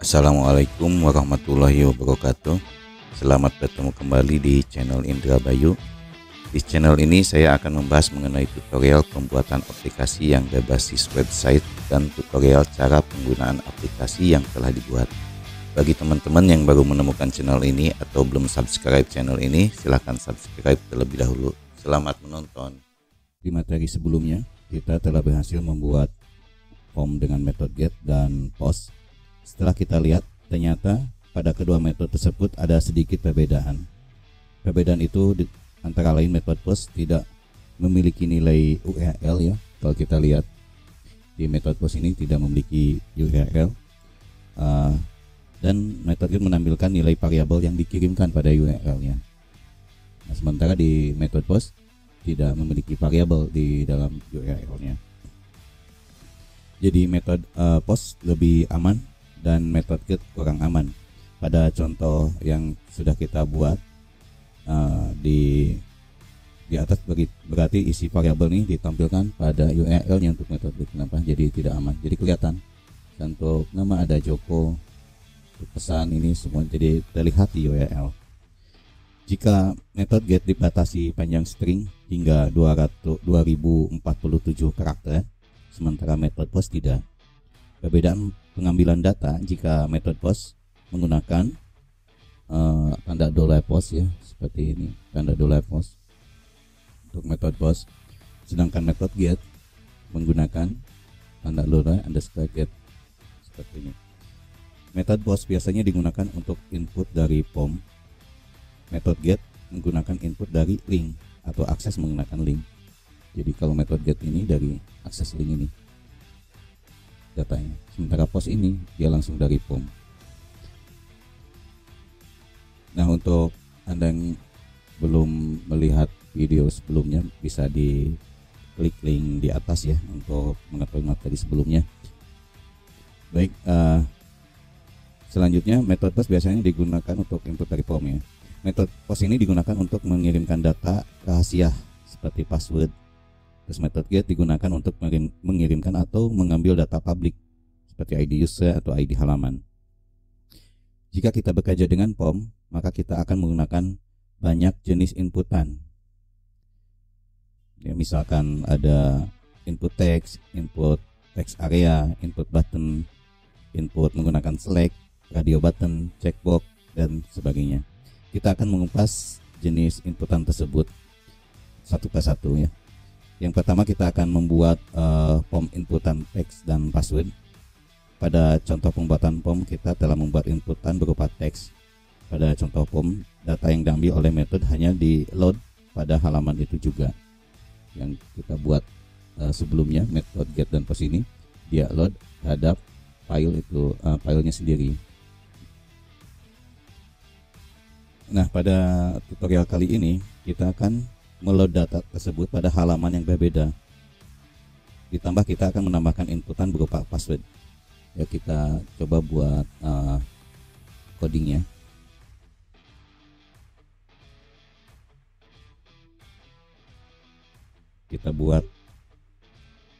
Assalamualaikum warahmatullahi wabarakatuh. Selamat bertemu kembali di channel Indra Bayu. Di channel ini saya akan membahas mengenai tutorial pembuatan aplikasi yang berbasis website dan tutorial cara penggunaan aplikasi yang telah dibuat. Bagi teman-teman yang baru menemukan channel ini atau belum subscribe channel ini, silahkan subscribe terlebih dahulu. Selamat menonton. Di materi sebelumnya kita telah berhasil membuat form dengan metode get dan post. Setelah kita lihat, ternyata pada kedua metode tersebut ada sedikit perbedaan. Perbedaan itu antara lain metode post tidak memiliki nilai URL ya. Kalau kita lihat di metode post ini tidak memiliki URL, dan metode get menampilkan nilai variabel yang dikirimkan pada URL-nya. Nah, sementara di metode post tidak memiliki variabel di dalam URL-nya. Jadi metode post lebih aman dan metode get kurang aman. Pada contoh yang sudah kita buat di atas berarti isi variabel ini ditampilkan pada URL-nya untuk metode get. Kenapa? Jadi tidak aman. Jadi kelihatan untuk nama ada Joko, untuk pesan ini semua jadi terlihat di URL. Jika metode get dibatasi panjang string hingga 2047 karakter, sementara metode post tidak. Perbedaan pengambilan data jika metode post menggunakan tanda dollar post ya, seperti ini, tanda dollar post untuk metode post, sedangkan metode get menggunakan tanda dollar underscore get seperti ini. Metode post biasanya digunakan untuk input dari form. Metode get menggunakan input dari link atau akses menggunakan link. Jadi kalau metode get ini dari akses link ini datanya, sementara post ini dia langsung dari form. Nah, untuk Anda yang belum melihat video sebelumnya, bisa diklik link di atas ya untuk mengetahui materi sebelumnya. Baik, selanjutnya metode post biasanya digunakan untuk input dari form ya. Metode post ini digunakan untuk mengirimkan data rahasia seperti password. Terus metode get digunakan untuk mengirimkan atau mengambil data publik seperti ID user atau ID halaman. Jika kita bekerja dengan form, maka kita akan menggunakan banyak jenis inputan. Ya, misalkan ada input text area, input button, input menggunakan select, radio button, checkbox, dan sebagainya. Kita akan mengupas jenis inputan tersebut satu persatu ya. Yang pertama kita akan membuat form inputan teks dan password. Pada contoh pembuatan form kita telah membuat inputan berupa teks. Pada contoh form, data yang diambil oleh metode hanya di load pada halaman itu juga. Yang kita buat sebelumnya metode get dan post ini dia load terhadap file itu, filenya sendiri. Nah, pada tutorial kali ini kita akan meload data tersebut pada halaman yang berbeda. Ditambah kita akan menambahkan inputan berupa password. Ya, kita coba buat codingnya. Kita buat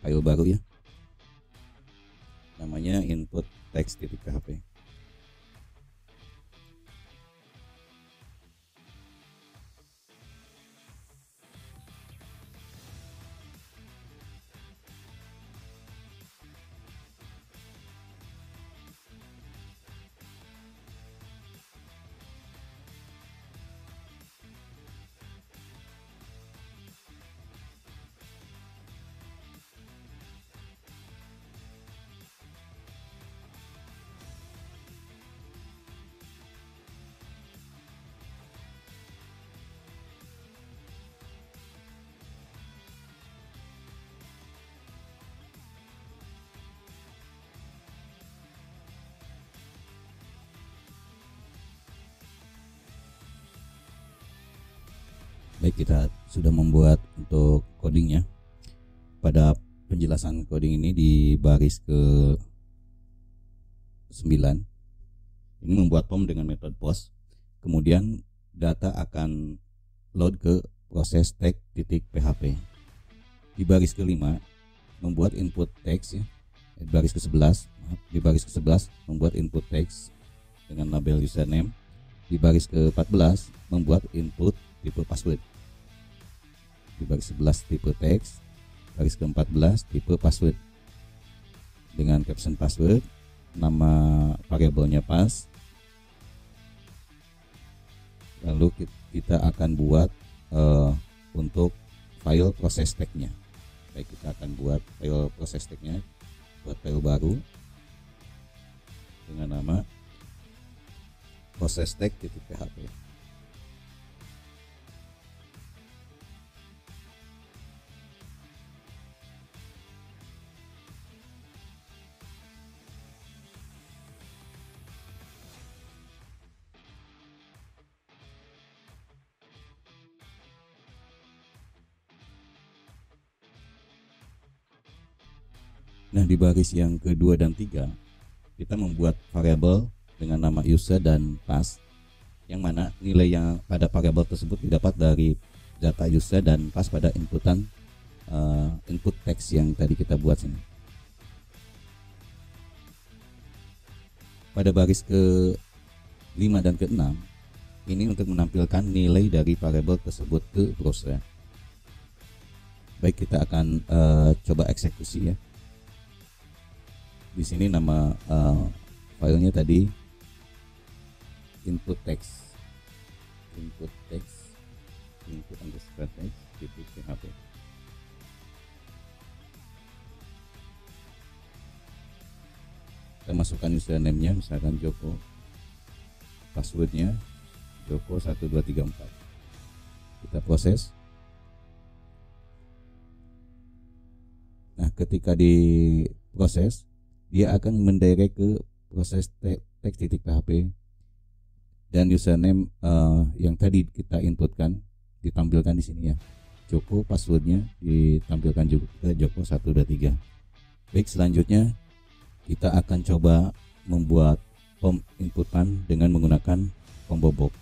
file baru ya. Namanya input text.php. Baik, kita sudah membuat untuk codingnya. Pada penjelasan coding ini di baris ke 9 ini membuat form dengan metode post, kemudian data akan load ke proses text.php. Di baris ke-5 membuat input text ya, baris ke-11, di baris ke-11 membuat input text dengan label username. Di baris ke-14 membuat input tipe password. Di baris 11 tipe text, baris ke-14 tipe password dengan caption password, nama variabelnya pass. Lalu kita akan buat untuk file proses tag-nya. Baik, kita akan buat file proses tag-nya, buat file baru dengan nama proses tag.php. Nah, di baris yang kedua dan tiga kita membuat variabel dengan nama user dan pass, yang mana nilai yang pada variabel tersebut didapat dari data user dan pass pada input teks yang tadi kita buat sini. Pada baris ke-5 dan ke-6 ini untuk menampilkan nilai dari variabel tersebut ke browser. Baik, kita akan coba eksekusi ya. Di sini nama filenya tadi input text input underscore text titik php. Kita masukkan username-nya misalkan Joko, passwordnya Joko 1234. Kita proses. Nah, ketika diproses dia akan mendirect ke proses text.php dan username yang tadi kita inputkan ditampilkan di sini ya. Joko, passwordnya ditampilkan juga ke Joko 123. Baik, selanjutnya kita akan coba membuat form inputan dengan menggunakan combo box.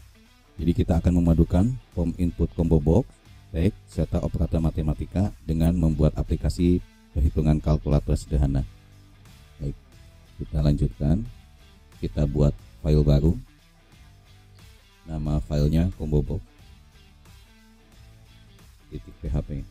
Jadi kita akan memadukan form input combo box, text serta operator matematika dengan membuat aplikasi perhitungan kalkulator sederhana. Baik, kita lanjutkan. Kita buat file baru. Nama filenya combo box .php.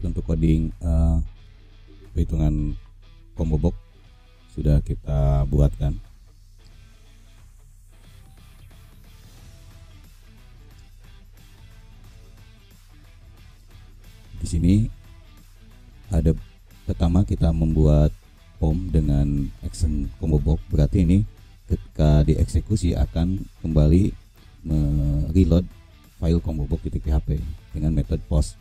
Baik, untuk coding perhitungan combo box sudah kita buatkan. Di sini ada, pertama kita membuat POM dengan action combo box, berarti ini ketika dieksekusi akan kembali mereload file combo box .php dengan metode post.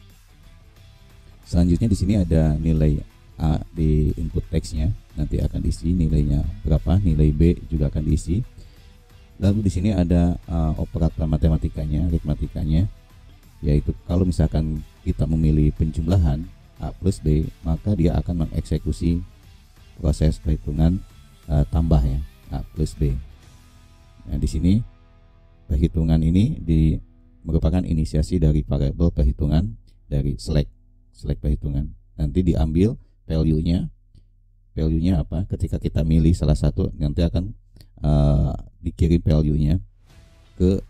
Selanjutnya di sini ada nilai A di input teksnya, nanti akan diisi nilainya berapa, nilai B juga akan diisi. Lalu di sini ada operator matematikanya, aritmatikanya, yaitu kalau misalkan kita memilih penjumlahan A plus B, maka dia akan mengeksekusi proses perhitungan tambah ya, A plus B. Nah, di sini perhitungan ini merupakan inisiasi dari variabel perhitungan dari select perhitungan. Nanti diambil value-nya apa? Ketika kita milih salah satu, nanti akan dikirim value-nya ke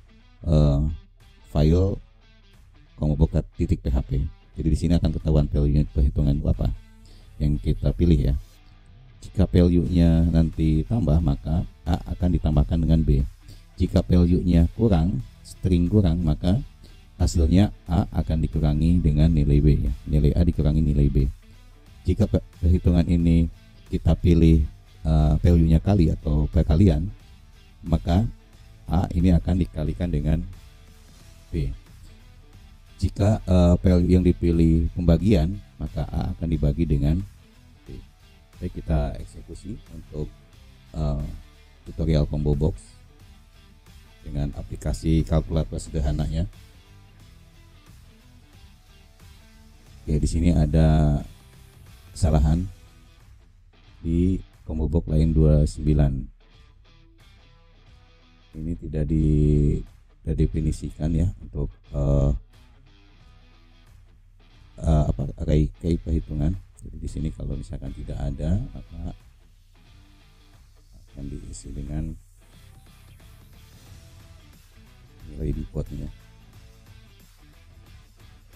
file combobox.php. Jadi di sini akan ketahuan value perhitungan apa yang kita pilih ya. Jika value-nya nanti tambah, maka A akan ditambahkan dengan B. Jika value-nya kurang, string kurang, maka hasilnya A akan dikurangi dengan nilai B ya. Nilai A dikurangi nilai B. Jika perhitungan ini kita pilih value-nya kali atau perkalian, maka A ini akan dikalikan dengan B. Jika value yang dipilih pembagian, maka A akan dibagi dengan B. Baik, kita eksekusi untuk tutorial combo box dengan aplikasi kalkulator sederhananya. Oke, di sini ada kesalahan di combo box line 29. Ini tidak didefinisikan ya untuk array key perhitungan. Jadi di sini kalau misalkan tidak ada, maka akan diisi dengan nilai defaultnya.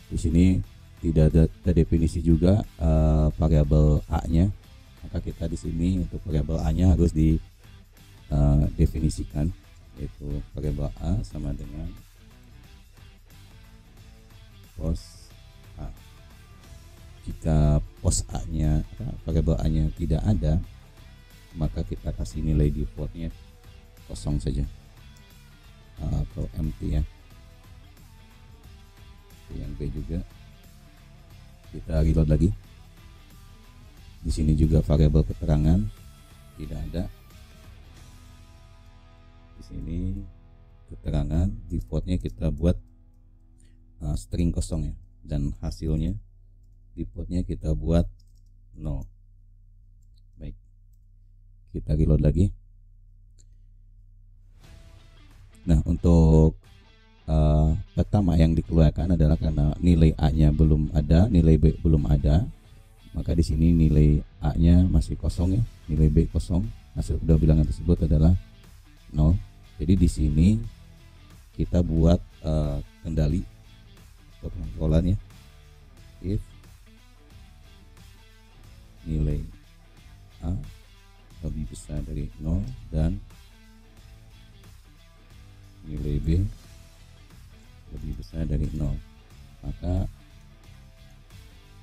Di sini tidak ada terdefinisi juga variabel A-nya, maka kita di sini untuk variabel A-nya harus didefinisikan, yaitu variabel A sama dengan pos A. Jika pos A-nya variabel A-nya tidak ada, maka kita kasih nilai defaultnya kosong saja atau empty ya. Yang B juga kita reload lagi. Di sini juga variabel keterangan tidak ada. Di sini keterangan defaultnya kita buat string kosong ya, dan hasilnya defaultnya kita buat 0. Baik, kita reload lagi. Nah, untuk pertama yang dikeluarkan adalah karena nilai A-nya belum ada, nilai B belum ada, maka di sini nilai A-nya masih kosong ya, nilai B kosong. Hasil kedua bilangan tersebut adalah 0. Jadi di sini kita buat kendali pengkontrolan ya, if nilai A lebih besar dari 0 dan nilai B lebih besar dari 0, maka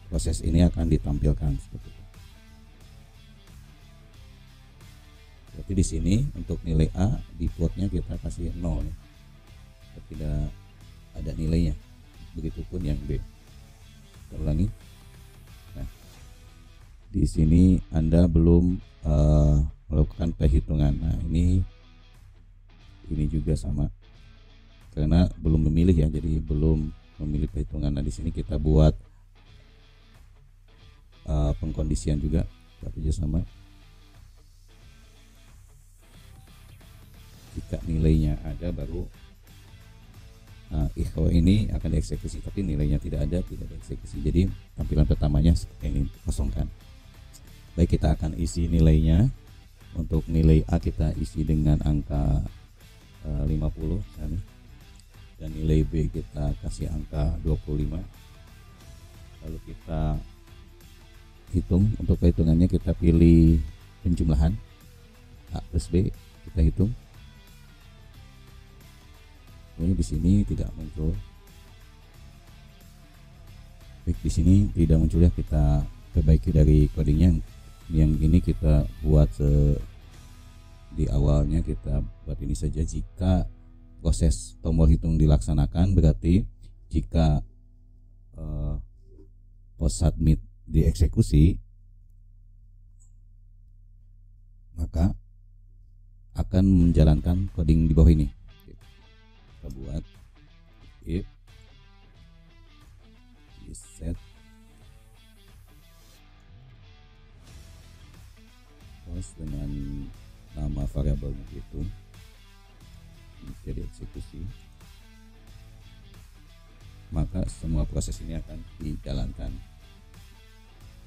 proses ini akan ditampilkan seperti itu. Berarti di sini untuk nilai A defaultnya kita kasih 0 ya, tidak ada nilainya. Begitupun yang B. Kita ulangi. Nah, di sini Anda belum melakukan perhitungan. Nah, ini juga sama, karena belum memilih ya, jadi belum memilih perhitungan. Nah, di sini kita buat pengkondisian juga, berarti sama. Jika nilainya ada, baru if ini akan dieksekusi, tapi nilainya tidak ada, tidak dieksekusi. Jadi tampilan pertamanya seperti ini, kosongkan. Baik, kita akan isi nilainya. Untuk nilai A kita isi dengan angka 50 misalnya, dan nilai B kita kasih angka 25. Lalu kita hitung. Untuk perhitungannya kita pilih penjumlahan A plus B, kita hitung. Ini di sini tidak muncul. Baik, di sini tidak muncul ya, kita perbaiki dari codingnya. Yang ini kita buat di awalnya kita buat ini saja. Jika proses tombol hitung dilaksanakan, berarti jika post submit dieksekusi, maka akan menjalankan coding di bawah ini. Kita buat if set post dengan nama variabelnya itu jadi eksekusi, maka semua proses ini akan dijalankan.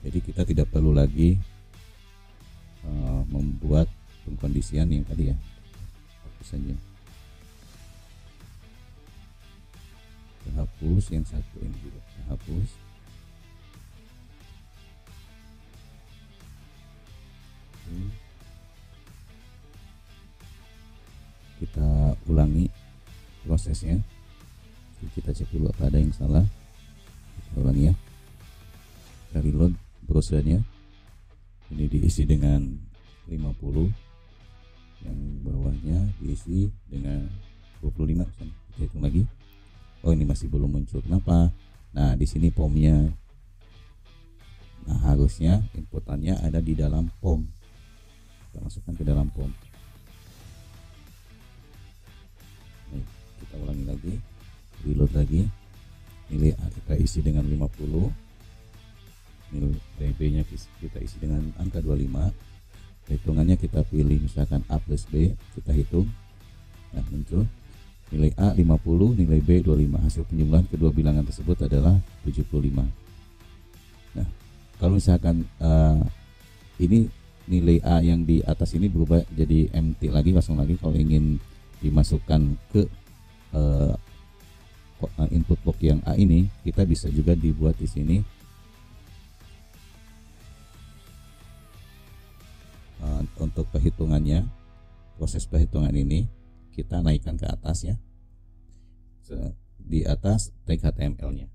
Jadi kita tidak perlu lagi membuat pengkondisian yang tadi ya, hapus saja. Hapus yang satu ini juga, hapus. Kita ulangi prosesnya. Kita cek dulu apa ada yang salah. Kita ulangi ya. Kita reload browsernya. Ini diisi dengan 50, yang bawahnya diisi dengan 25. Kita hitung lagi. Oh, ini masih belum muncul. Kenapa? Nah, di sini POM-nya. Nah, harusnya inputannya ada di dalam POM. Kita masukkan ke dalam POM. Nih, kita ulangi lagi. Reload lagi. Nilai A kita isi dengan 50. Nilai B-nya kita isi dengan angka 25. Hitungannya kita pilih misalkan A plus B. Kita hitung. Nah, muncul. Nilai A 50, nilai B 25. Hasil penjumlahan kedua bilangan tersebut adalah 75. Nah, kalau misalkan ini nilai A yang di atas ini berubah jadi empty lagi, kosong lagi. Kalau ingin dimasukkan ke input box yang A ini, kita bisa juga dibuat di sini untuk perhitungannya. Proses perhitungan ini kita naikkan ke atas ya, di atas tag HTML-nya.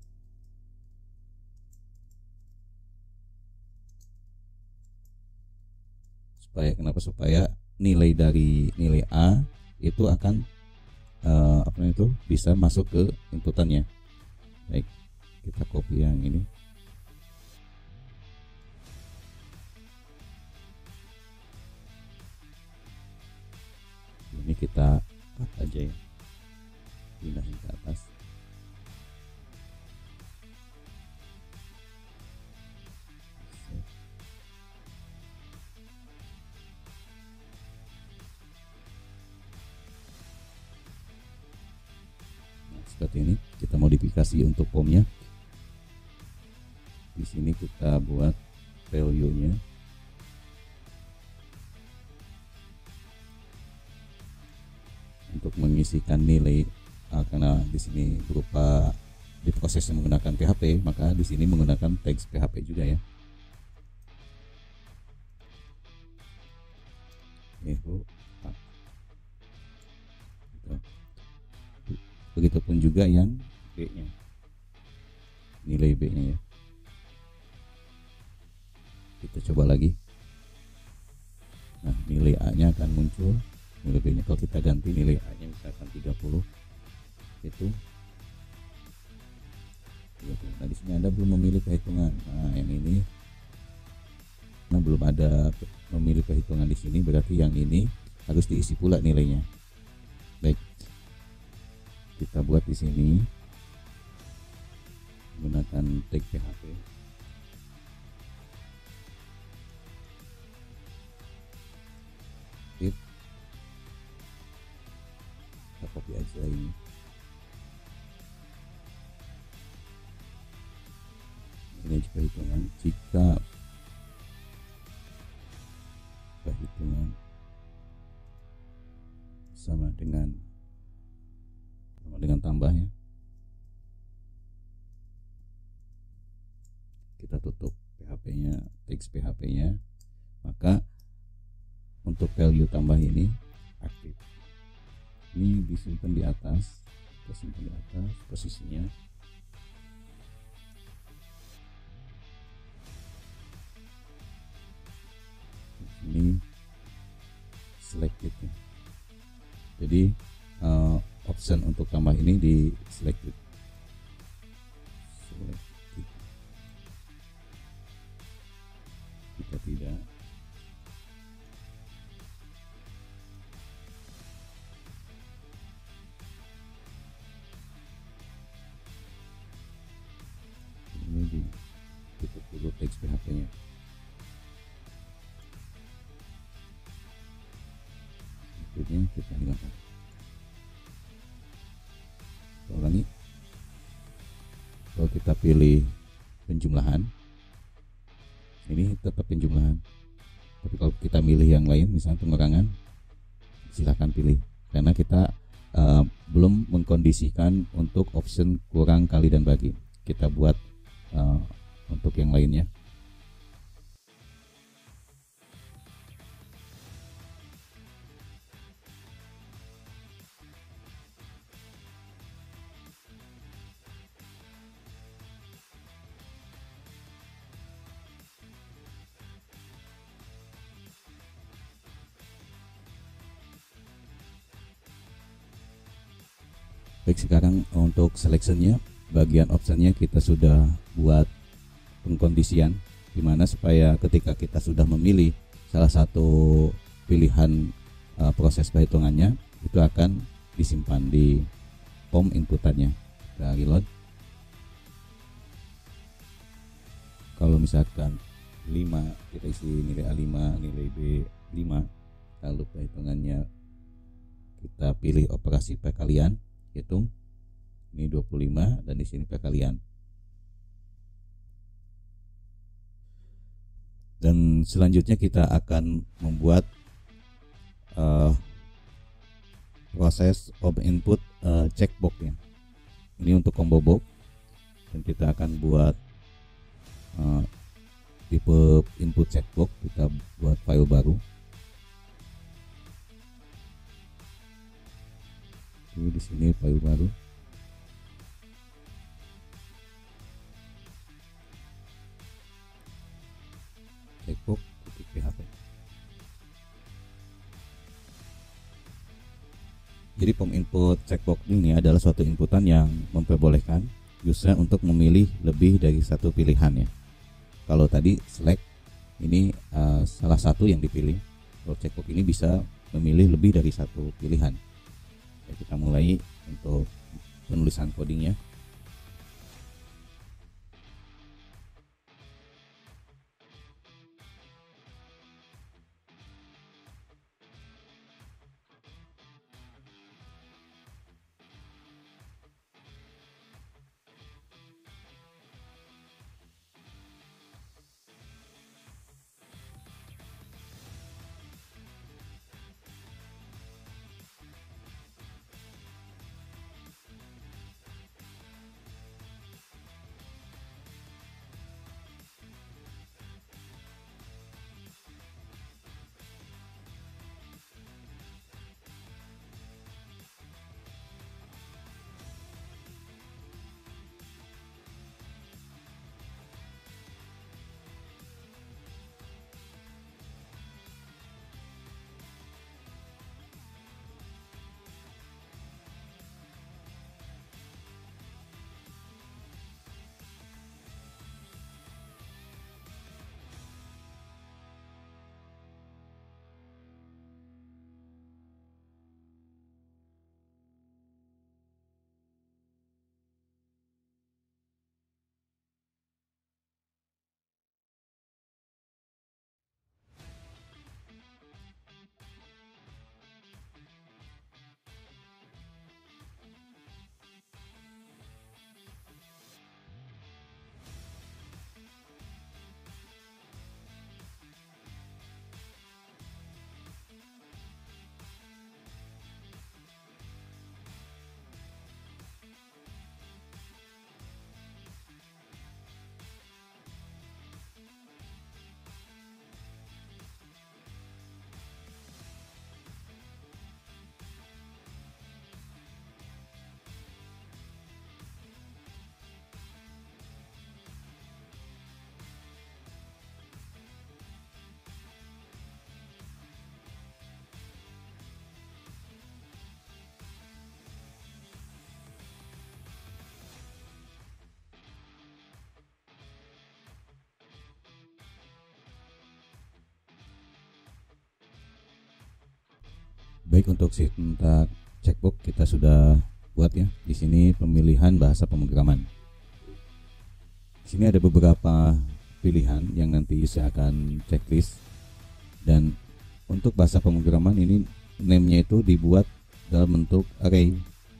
Supaya nilai dari nilai A itu akan bisa masuk ke inputannya. Baik, kita copy yang ini. Ini kita cut aja ya, pindahin ke atas. Nah, seperti ini kita modifikasi untuk POM-nya. Di sini kita buat value-nya. Untuk mengisikan nilai, karena di sini berupa diprosesnya menggunakan PHP, maka di sini menggunakan teks PHP juga ya. Begitupun juga yang B-nya, nilai B-nya ya. Kita coba lagi. Nah, nilai A-nya akan muncul. Nilai B-nya kalau kita ganti nilai A-nya misalkan 30, itu 30. Nah, di sini Anda belum memilih perhitungan. Nah, yang ini belum ada memilih perhitungan di sini, berarti yang ini harus diisi pula nilainya. Baik, kita buat di sini menggunakan tag PHP. Kita copy aja ini. Ini perhitungan. Jika perhitungan sama dengan tambah ya. PHP-nya, teks PHP-nya, maka untuk value tambah ini aktif. Ini disimpan di atas, kita simpan di atas posisinya. Ini selected ya. Jadi option untuk tambah ini di selected. Kita tidak. Ini ditutup dulu teks PHP-nya. Berikutnya kita hilangkan. Kita ulangi. Kalau kita pilih penjumlahan, ini tetap penjumlahan. Tapi kalau kita pilih yang lain, misalnya pengurangan, silahkan pilih. Karena kita belum mengkondisikan untuk option kurang, kali, dan bagi. Kita buat untuk yang lainnya. Baik, sekarang untuk selectionnya, bagian optionnya kita sudah buat pengkondisian, dimana supaya ketika kita sudah memilih salah satu pilihan proses perhitungannya, itu akan disimpan di POM inputannya. Kita reload. Kalau misalkan 5, kita isi nilai A5, nilai B5, lalu perhitungannya kita pilih operasi perkalian, hitung ini 25 dan di sini perkalian. Dan selanjutnya kita akan membuat proses of input checkbox ya. Ini untuk combo box, dan kita akan buat tipe input checkbox. Kita buat file baru. Ini di sini file baru. Checkbox.php. Jadi POM input checkbox ini adalah suatu inputan yang memperbolehkan user untuk memilih lebih dari satu pilihan ya. Kalau tadi select ini salah satu yang dipilih. Kalau checkbox ini bisa memilih lebih dari satu pilihan. Kita mulai untuk penulisan codingnya. Baik, untuk sintak checkbook kita sudah buat ya. Di sini pemilihan bahasa pemrograman. Di sini ada beberapa pilihan yang nanti saya akan checklist, dan untuk bahasa pemrograman ini name-nya itu dibuat dalam bentuk array.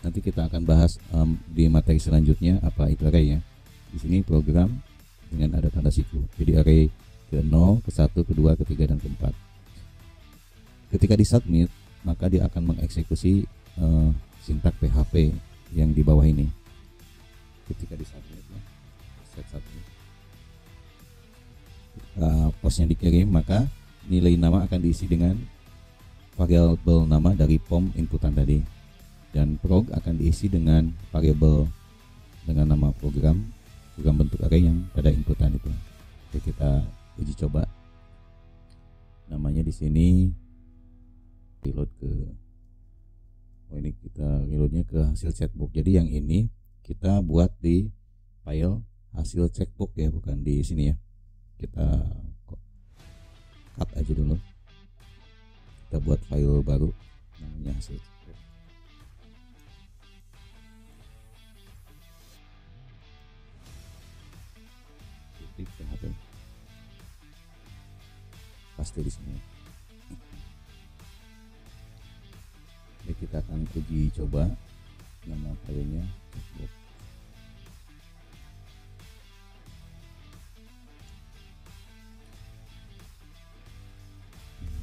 Nanti kita akan bahas di materi selanjutnya apa itu array ya. Di sini program dengan ada tanda siku. Jadi array ke 0, ke 1, ke 2, ke 3 dan ke 4. Ketika disubmit, maka dia akan mengeksekusi sintak PHP yang di bawah ini. Ketika disubmit ya, set submit. Postnya dikirim, maka nilai nama akan diisi dengan variabel nama dari POM inputan tadi, dan prog akan diisi dengan variabel dengan nama program bentuk array yang pada inputan itu. Oke, kita uji coba. Namanya di sini reload ke ini kita reloadnya ke hasil checkbook. Jadi yang ini kita buat di file hasil checkbook ya, bukan di sini ya. Kita cut aja dulu, kita buat file baru namanya hasil checkbook. Titik PHP pasti di sini. Jadi kita akan uji coba nama filenya checkbook.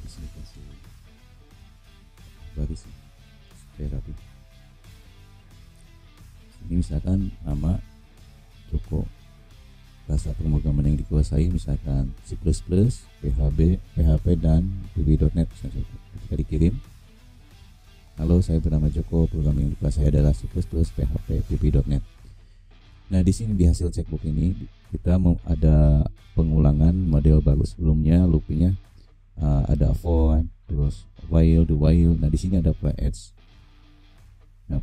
Kasih baris supaya rapi. Ini misalkan nama Joko, bahasa pemrograman yang dikuasai misalkan C++, PHP dan VB.NET. Ketika dikirim, halo, saya bernama Joko, program yang dikuasai adalah C++, PHP, VB.NET. Nah, di sini di hasil checkbook ini kita mau ada pengulangan model baru. Sebelumnya loopingnya ada for, terus while, do while. Nah, di sini ada for each. Nah,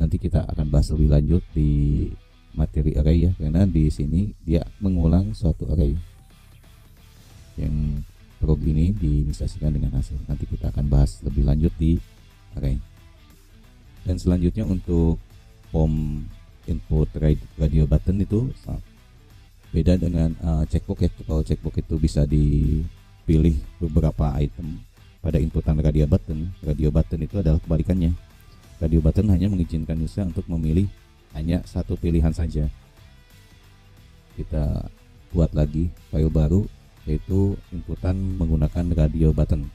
nanti kita akan bahas lebih lanjut di materi array ya, karena di sini dia mengulang suatu array yang prog ini diinisiasikan dengan hasil. Nanti kita akan bahas lebih lanjut di array. Dan selanjutnya untuk POM input radio button itu beda dengan checkbook ya. Kalau checkbook itu bisa dipilih beberapa item pada inputan radio button. Radio button itu adalah kebalikannya. Radio button hanya mengizinkan user untuk memilih hanya satu pilihan saja. Kita buat lagi file baru, yaitu inputan menggunakan radio button.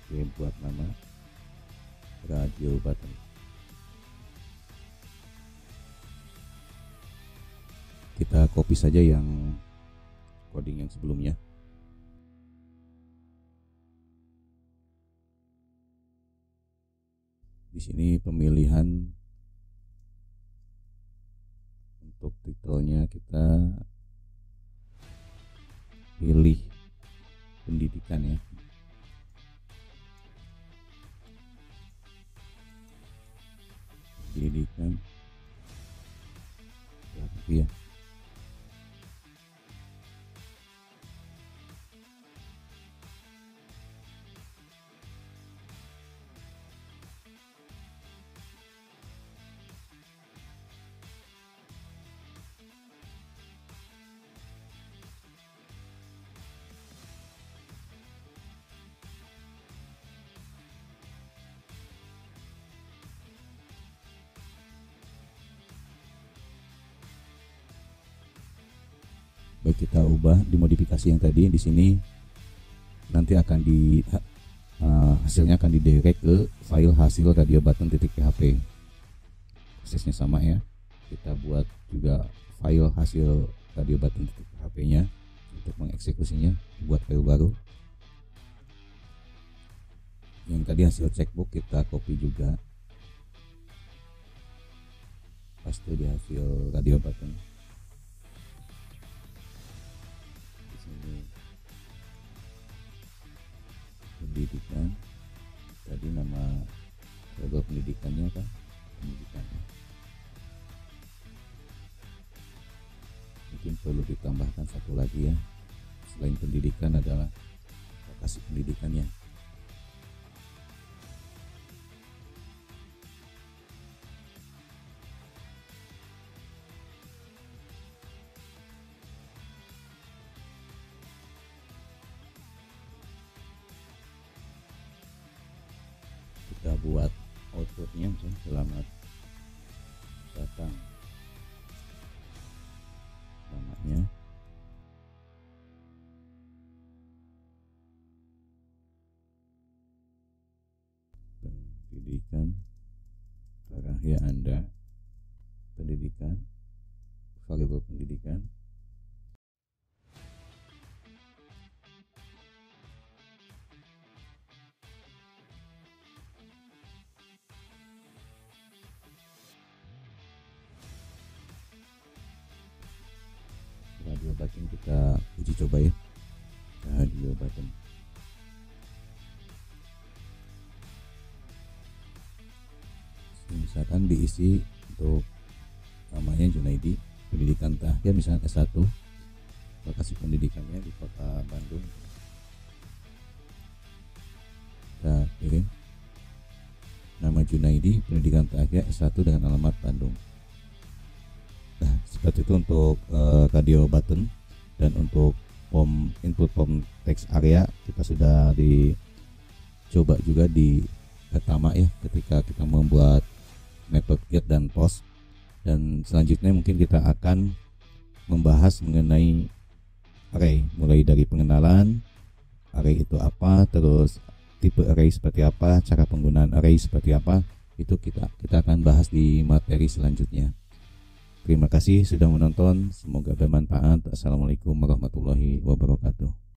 Oke, buat nama radio button. Kita copy saja yang coding yang sebelumnya. Di sini pemilihan untuk titelnya kita pilih pendidikan ya. Pendidikan ya. Baik, kita ubah dimodifikasi yang tadi. Di sini nanti akan hasilnya akan didirect ke file hasil radio button.php. Prosesnya sama ya. Kita buat juga file hasil radio button.php nya untuk mengeksekusinya, buat file baru. Yang tadi hasil checkbook kita copy juga, paste di hasil radio button. Pendidikan tadi, nama label pendidikannya apa? Pendidikan. Mungkin perlu ditambahkan satu lagi ya, selain pendidikan adalah lokasi pendidikannya. kita buat outputnya. Selamat datang, namanya pendidikan ya Anda, pendidikan, variabel pendidikan. Radio button kita uji coba ya. Radio button. Misalkan diisi untuk namanya Junaidi, pendidikan terakhir misalnya S1, lokasi pendidikannya di kota Bandung. Kita kirim nama Junaidi, pendidikan terakhir S1 dengan alamat Bandung. Nah, seperti itu untuk radio button. Dan untuk input form text area kita sudah dicoba juga di pertama ya, ketika kita membuat method get dan post. Dan selanjutnya mungkin kita akan membahas mengenai array, mulai dari pengenalan array itu apa, terus tipe array seperti apa, cara penggunaan array seperti apa. Itu kita akan bahas di materi selanjutnya. Terima kasih sudah menonton, semoga bermanfaat. Assalamualaikum warahmatullahi wabarakatuh.